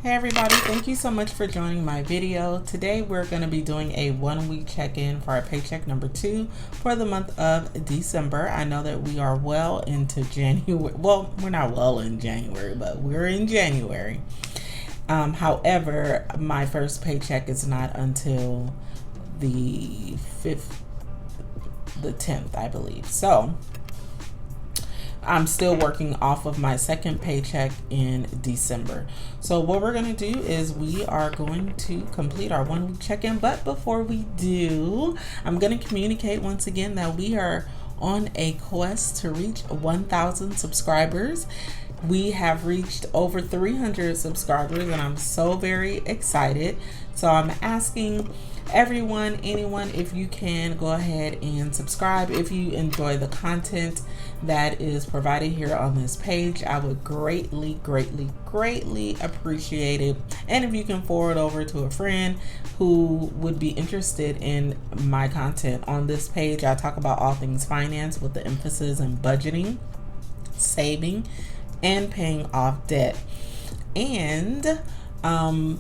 Hey everybody, thank you so much for joining my video. Today we're going to be doing a 1 week check-in for our paycheck number 2 for the month of December. I know that we are well into January. Well, we're not well in January, but we're in January. However, my first paycheck is not until the 10th, I believe. So I'm still working off of my second paycheck in December. So what we're going to do is we are going to complete our 1 week check-in. But before we do, I'm going to communicate once again that we are on a quest to reach 1,000 subscribers. We have reached over 300 subscribers and I'm so very excited. So I'm asking everyone, anyone, if you can go ahead and subscribe. If you enjoy the content that is provided here on this page, I would greatly appreciate it. And if you can forward over to a friend who would be interested in my content. On this page, I talk about all things finance with the emphasis on budgeting, saving, and paying off debt. And I'm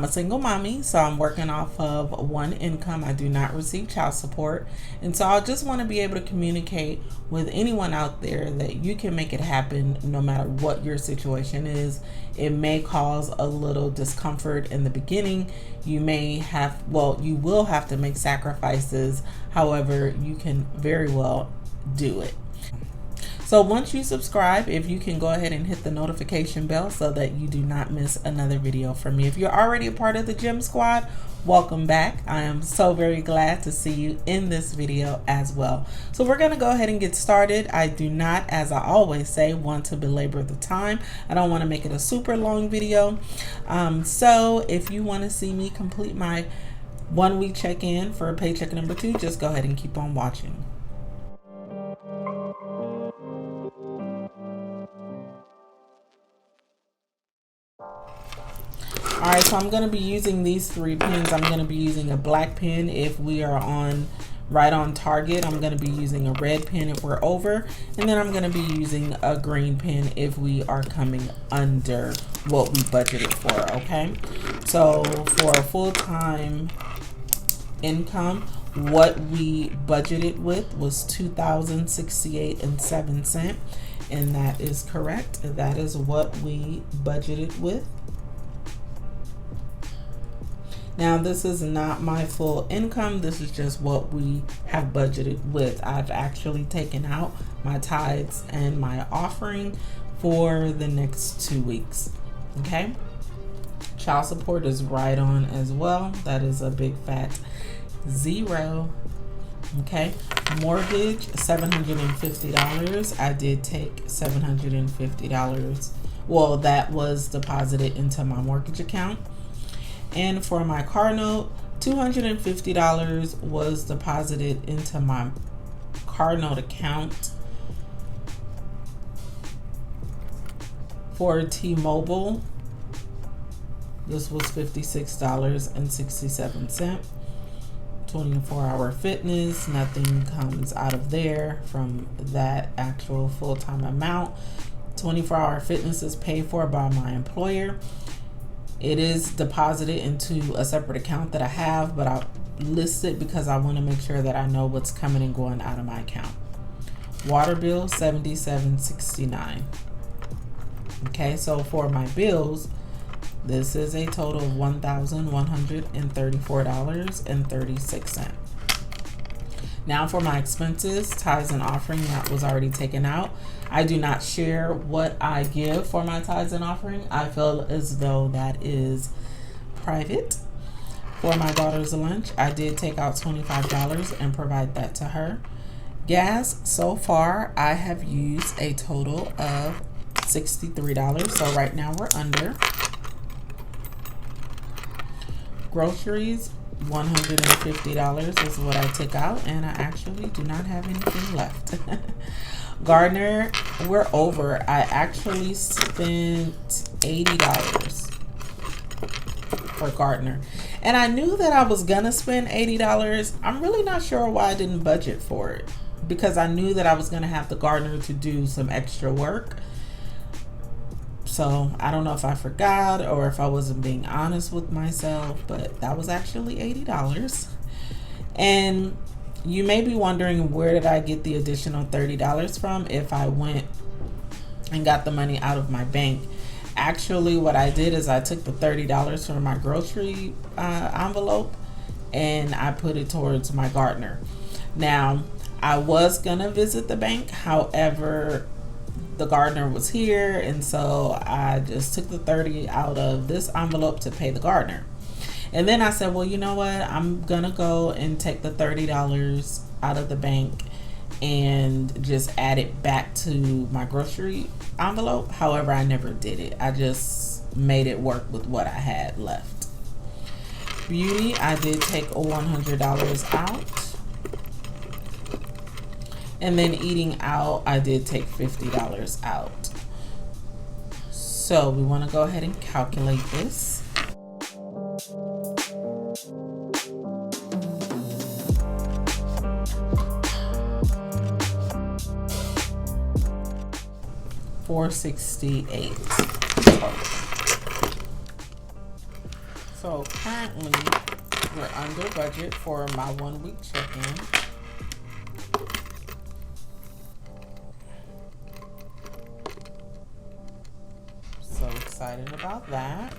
a single mommy, so I'm working off of one income. I do not receive child support. And so I just want to be able to communicate with anyone out there that you can make it happen no matter what your situation is. It may cause a little discomfort in the beginning. You may have, well, you will have to make sacrifices. However, you can very well do it. So once you subscribe, if you can go ahead and hit the notification bell so that you do not miss another video from me. If you're already a part of the Gym Squad, welcome back. I am so very glad to see you in this video as well. So we're going to go ahead and get started. I do not, as I always say, want to belabor the time. I don't want to make it a super long video. So if you want to see me complete my 1 week check-in for paycheck number 2, just go ahead and keep on watching. All right, so I'm going to be using these 3 pens. I'm going to be using a black pen if we are right on target. I'm going to be using a red pen if we're over. And then I'm going to be using a green pen if we are coming under what we budgeted for, okay? So for a full-time income, what we budgeted with was $2,068.07. And that is correct. That is what we budgeted with. Now, this is not my full income. This is just what we have budgeted with. I've actually taken out my tithes and my offering for the next 2 weeks. Okay. Child support is right on as well. That is a big fat 0. Okay. Mortgage, $750. I did take $750. Well, that was deposited into my mortgage account. And for my car note, $250 was deposited into my car note account. For T-Mobile, this was $56.67. 24-hour fitness, nothing comes out of there from that actual full-time amount. 24-hour fitness is paid for by my employer. It is deposited into a separate account that I have, but I'll list it because I want to make sure that I know what's coming and going out of my account. Water bill, $77.69. Okay, so for my bills, this is a total of $1,134.36. Now for my expenses, tithes and offering, that was already taken out. I do not share what I give for my tithes and offering. I feel as though that is private. For my daughter's lunch, I did take out $25 and provide that to her. Gas, so far, I have used a total of $63. So right now we're under. Groceries, $150 is what I took out, and I actually do not have anything left. Gardener, we're over. I actually spent $80 for Gardener, and I knew that I was gonna spend $80. I'm really not sure why I didn't budget for it, because I knew that I was gonna have the gardener to do some extra work. So I don't know if I forgot or if I wasn't being honest with myself, but that was actually $80. And you may be wondering, where did I get the additional $30 from if I went and got the money out of my bank? Actually, what I did is I took the $30 from my grocery envelope and I put it towards my gardener. Now, I was gonna visit the bank, however, the gardener was here, and so I just took the 30 out of this envelope to pay the gardener. And then I said, well, you know what? I'm gonna go and take the $30 out of the bank and just add it back to my grocery envelope. However, I never did it. I just made it work with what I had left. Beauty, I did take $100 out. And then eating out, I did take $50 out. So we want to go ahead and calculate this. $468. So currently we're under budget for my 1 week check-in. So excited about that.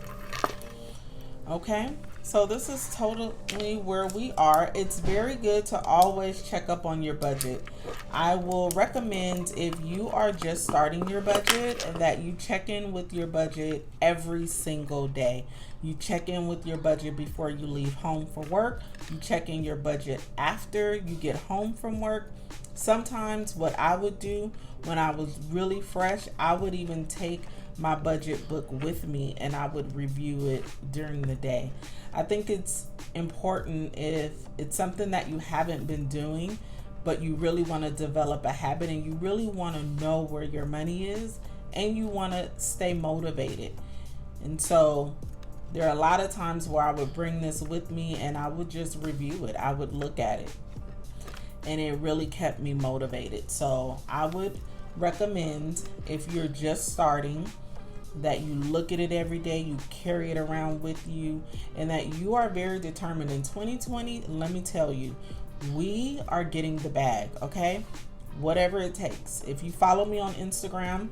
Okay, so this is totally where we are. It's very good to always check up on your budget. I will recommend, if you are just starting your budget, that you check in with your budget every single day. You check in with your budget before you leave home for work. You check in your budget after you get home from work. Sometimes what I would do when I was really fresh, I would even take my budget book with me and I would review it during the day. I think it's important, if it's something that you haven't been doing, but you really want to develop a habit and you really want to know where your money is and you want to stay motivated. And so there are a lot of times where I would bring this with me and I would just review it. I would look at it and it really kept me motivated. So I would recommend, if you're just starting, that you look at it every day, you carry it around with you, and that you are very determined. In 2020, let me tell you, we are getting the bag, okay? Whatever it takes. If you follow me on Instagram,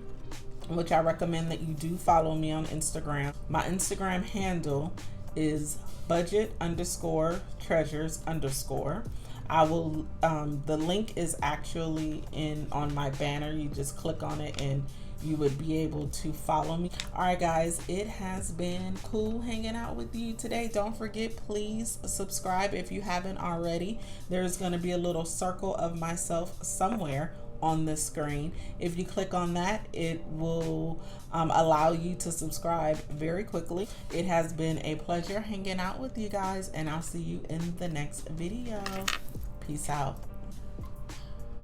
which I recommend that you do follow me on Instagram, my Instagram handle is budget_treasures_. I will, the link is actually on my banner. You just click on it and you would be able to follow me. All right, guys, it has been cool hanging out with you today. Don't forget, please subscribe if you haven't already. There's going to be a little circle of myself somewhere on the screen. If you click on that, it will allow you to subscribe very quickly. It has been a pleasure hanging out with you guys, and I'll see you in the next video. Peace out.